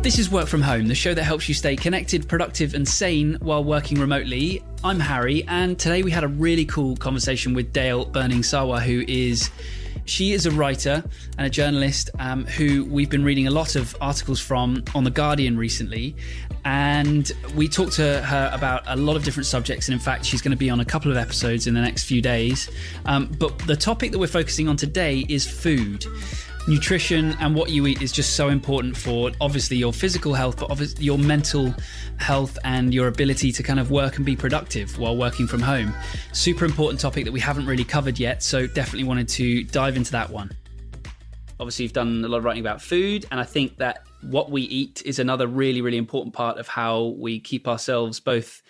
This is Work From Home, the show that helps you stay connected, productive and sane while working remotely. I'm Harry, and today we had a really cool conversation with Dale Berning Sawa, she is a writer and a journalist who we've been reading a lot of articles from on The Guardian recently. And we talked to her about a lot of different subjects. And in fact, she's going to be on a couple of episodes in the next few days. But the topic that we're focusing on today is food. Nutrition and what you eat is just so important for obviously your physical health, but obviously your mental health and your ability to kind of work and be productive while working from home. Super important topic that we haven't really covered yet, so definitely wanted to dive into that one. Obviously, you've done a lot of writing about food, and I think that what we eat is another really, really important part of how we keep ourselves both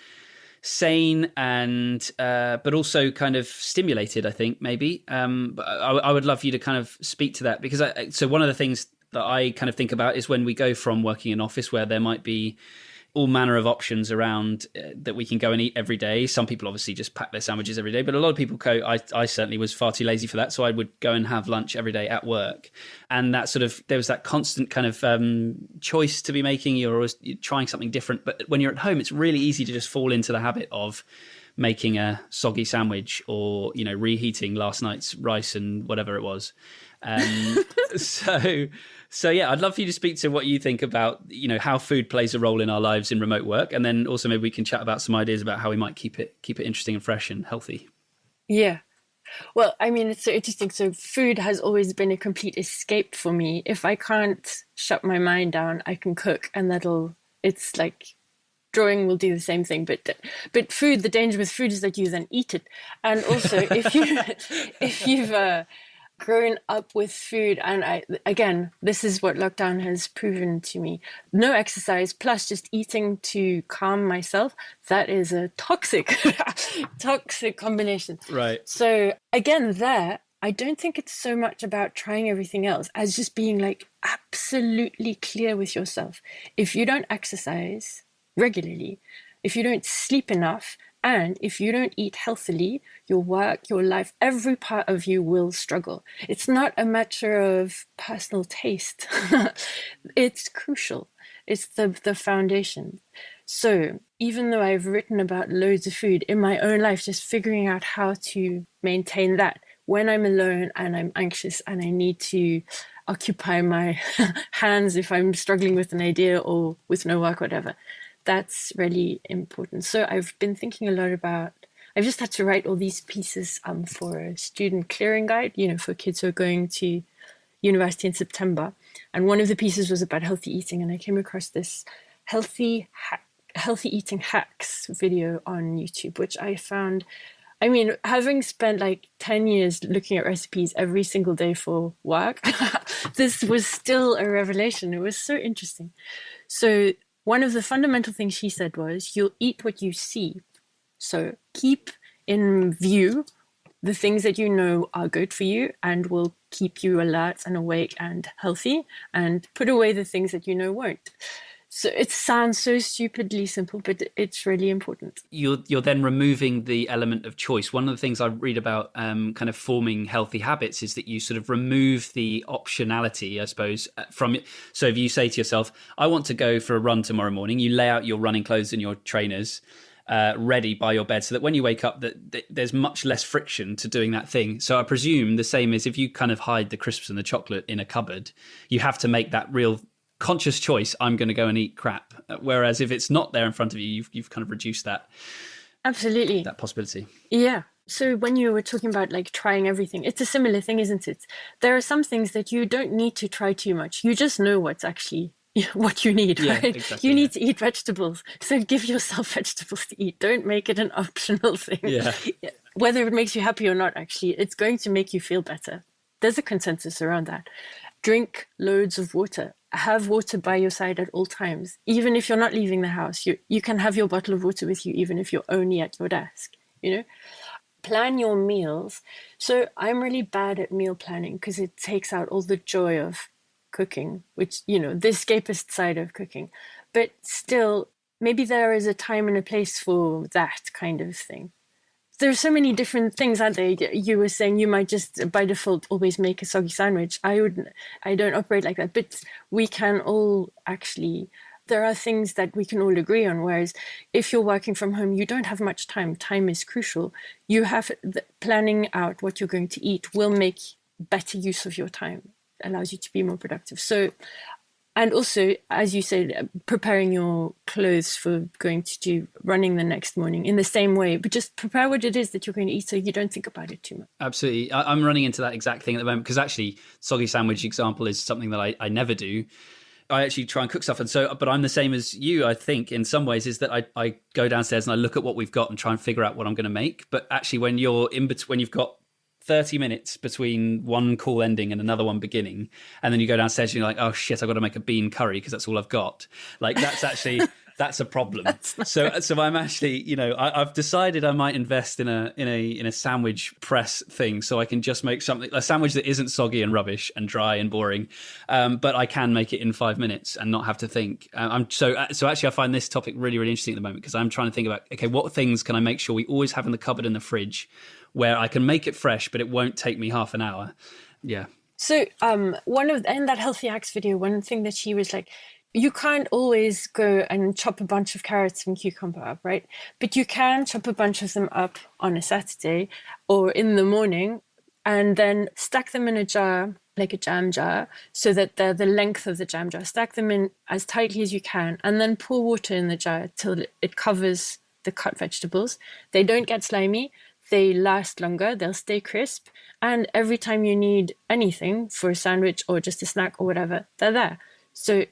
sane and but also kind of stimulated, I think, maybe. But I would love you to kind of speak to that, because so one of the things that I kind of think about is when we go from working in office where there might be all manner of options around that we can go and eat every day. Some people obviously just pack their sandwiches every day, but a lot of people go, I certainly was far too lazy for that. So I would go and have lunch every day at work. And that sort of, there was that constant kind of choice to be making. You're always trying something different. But when you're at home, it's really easy to just fall into the habit of making a soggy sandwich or, you know, reheating last night's rice and whatever it was. So yeah, I'd love for you to speak to what you think about, you know, how food plays a role in our lives in remote work, and then also maybe we can chat about some ideas about how we might keep it interesting and fresh and healthy. Yeah. Well, I mean, it's so interesting. So food has always been a complete escape for me. If I can't shut my mind down, I can cook, and it's like drawing will do the same thing. But food, the danger with food is that you then eat it. And also if you've grown up with food, and again, this is what lockdown has proven to me, no exercise plus just eating to calm myself, that is a toxic combination. Right. So again, I don't think it's so much about trying everything else as just being like absolutely clear with yourself. If you don't exercise regularly, if you don't sleep enough, and if you don't eat healthily, your work, your life, every part of you will struggle. It's not a matter of personal taste. It's crucial. It's the foundation. So even though I've written about loads of food in my own life, just figuring out how to maintain that when I'm alone and I'm anxious and I need to occupy my hands if I'm struggling with an idea or with no work, whatever. That's really important. So I've been thinking a lot about, I've just had to write all these pieces for a student clearing guide, you know, for kids who are going to university in September. And one of the pieces was about healthy eating. And I came across this healthy eating hacks video on YouTube, which I found, I mean, having spent like 10 years looking at recipes every single day for work, this was still a revelation. It was so interesting. So one of the fundamental things she said was, you'll eat what you see. So keep in view the things that you know are good for you and will keep you alert and awake and healthy, and put away the things that you know won't. So it sounds so stupidly simple, but it's really important. You're then removing the element of choice. One of the things I read about kind of forming healthy habits is that you sort of remove the optionality, I suppose, from it. So if you say to yourself, I want to go for a run tomorrow morning, you lay out your running clothes and your trainers ready by your bed so that when you wake up, that there's much less friction to doing that thing. So I presume the same is if you kind of hide the crisps and the chocolate in a cupboard, you have to make that real conscious choice, I'm going to go and eat crap. Whereas if it's not there in front of you, you've kind of reduced that. Absolutely. That possibility. Yeah. So when you were talking about like trying everything, it's a similar thing, isn't it? There are some things that you don't need to try too much. You just know what's actually what you need, right? Exactly, you need to eat vegetables. So give yourself vegetables to eat. Don't make it an optional thing. Yeah. Whether it makes you happy or not, actually, it's going to make you feel better. There's a consensus around that. Drink loads of water. Have water by your side at all times. Even if you're not leaving the house, you can have your bottle of water with you, even if you're only at your desk, you know? Plan your meals. So I'm really bad at meal planning because it takes out all the joy of cooking, which, you know, the escapist side of cooking. But still, maybe there is a time and a place for that kind of thing. there's so many different things, aren't there? You were saying you might just by default always make a soggy sandwich. I don't operate like that, but we can all actually, there are things that we can all agree on. Whereas if you're working from home, you don't have much time. Time is crucial. You have planning out what you're going to eat will make better use of your time, allows you to be more productive. So, and also, as you said, preparing your clothes for going to do running the next morning in the same way, but just prepare what it is that you're going to eat so you don't think about it too much. Absolutely. I'm running into that exact thing at the moment, because actually soggy sandwich example is something that I never do. I actually try and cook stuff. And so, but I'm the same as you, I think, in some ways, is that I go downstairs and I look at what we've got and try and figure out what I'm going to make. But actually, when you're in between, when you've got 30 minutes between one call ending and another one beginning, and then you go downstairs and you're like, oh shit, I've got to make a bean curry because that's all I've got. Like, that's actually that's a problem. So I'm actually, I've decided I might invest in a sandwich press thing, so I can just make a sandwich that isn't soggy and rubbish and dry and boring, but I can make it in 5 minutes and not have to think. So actually I find this topic really, really interesting at the moment, because I'm trying to think about, okay, what things can I make sure we always have in the cupboard in the fridge where I can make it fresh, but it won't take me half an hour. Yeah. So in that Healthy Hacks video, one thing that she was like, you can't always go and chop a bunch of carrots and cucumber up, right? But you can chop a bunch of them up on a Saturday or in the morning, and then stack them in a jar, like a jam jar, so that they're the length of the jam jar. Stack them in as tightly as you can, and then pour water in the jar till it covers the cut vegetables. They don't get slimy. They last longer, they'll stay crisp, and every time you need anything for a sandwich or just a snack or whatever, they're there. So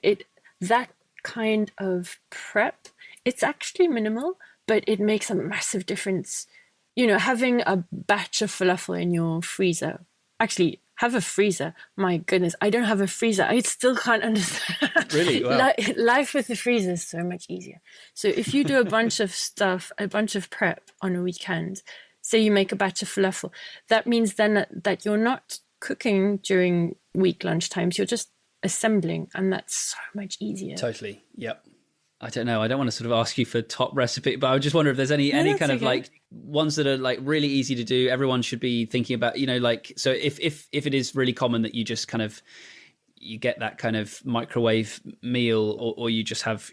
that kind of prep, it's actually minimal, but it makes a massive difference. Having a batch of falafel in your freezer. Actually, have a freezer. My goodness, I don't have a freezer. I still can't understand. Really? Wow. Life with the freezer is so much easier. So if you do a bunch of stuff, a bunch of prep on a weekend, say you make a batch of falafel, that means then that you're not cooking during week lunch times, you're just assembling, and that's so much easier. Totally. Yep. I don't know. I don't want to sort of ask you for top recipe, but I just wonder if there's any kind of like ones that are like really easy to do. Everyone should be thinking about, so if it is really common that you just kind of, you get that kind of microwave meal, or you just have,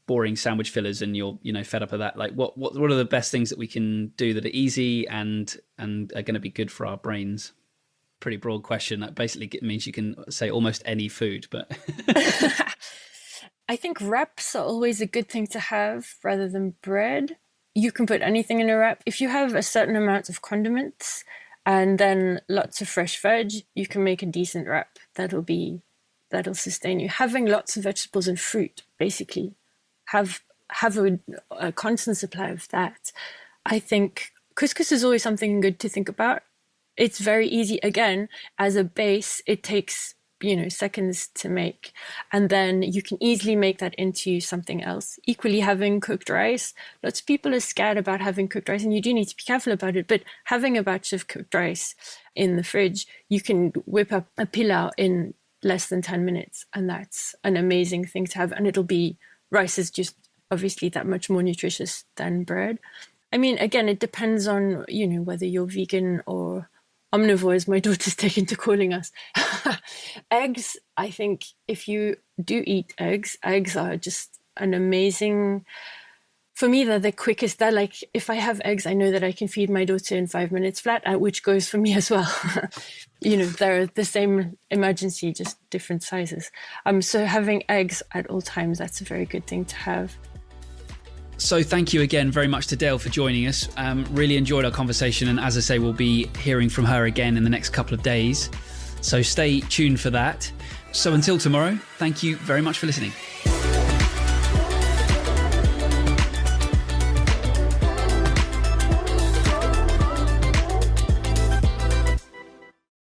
boring sandwich fillers and you're, fed up of that. Like what are the best things that we can do that are easy and are going to be good for our brains? Pretty broad question. That basically means you can say almost any food, but I think wraps are always a good thing to have rather than bread. You can put anything in a wrap. If you have a certain amount of condiments and then lots of fresh veg, you can make a decent wrap. That'll sustain you. Having lots of vegetables and fruit, basically, have a constant supply of that. I think couscous is always something good to think about. It's very easy. Again, as a base, it takes seconds to make, and then you can easily make that into something else. Equally, having cooked rice, lots of people are scared about having cooked rice, and you do need to be careful about it, but having a batch of cooked rice in the fridge, you can whip up a pilau in less than 10 minutes, and that's an amazing thing to have. And rice is just obviously that much more nutritious than bread. I mean, again, it depends on whether you're vegan or omnivore, as my daughter's taken to calling us. Eggs, I think if you do eat eggs are just an amazing, for me, they're the quickest. They're like, if I have eggs, I know that I can feed my daughter in 5 minutes flat, which goes for me as well. They're the same emergency, just different sizes. So having eggs at all times, that's a very good thing to have. So thank you again very much to Dale for joining us. Really enjoyed our conversation, and as I say, we'll be hearing from her again in the next couple of days. So stay tuned for that. So until tomorrow, thank you very much for listening.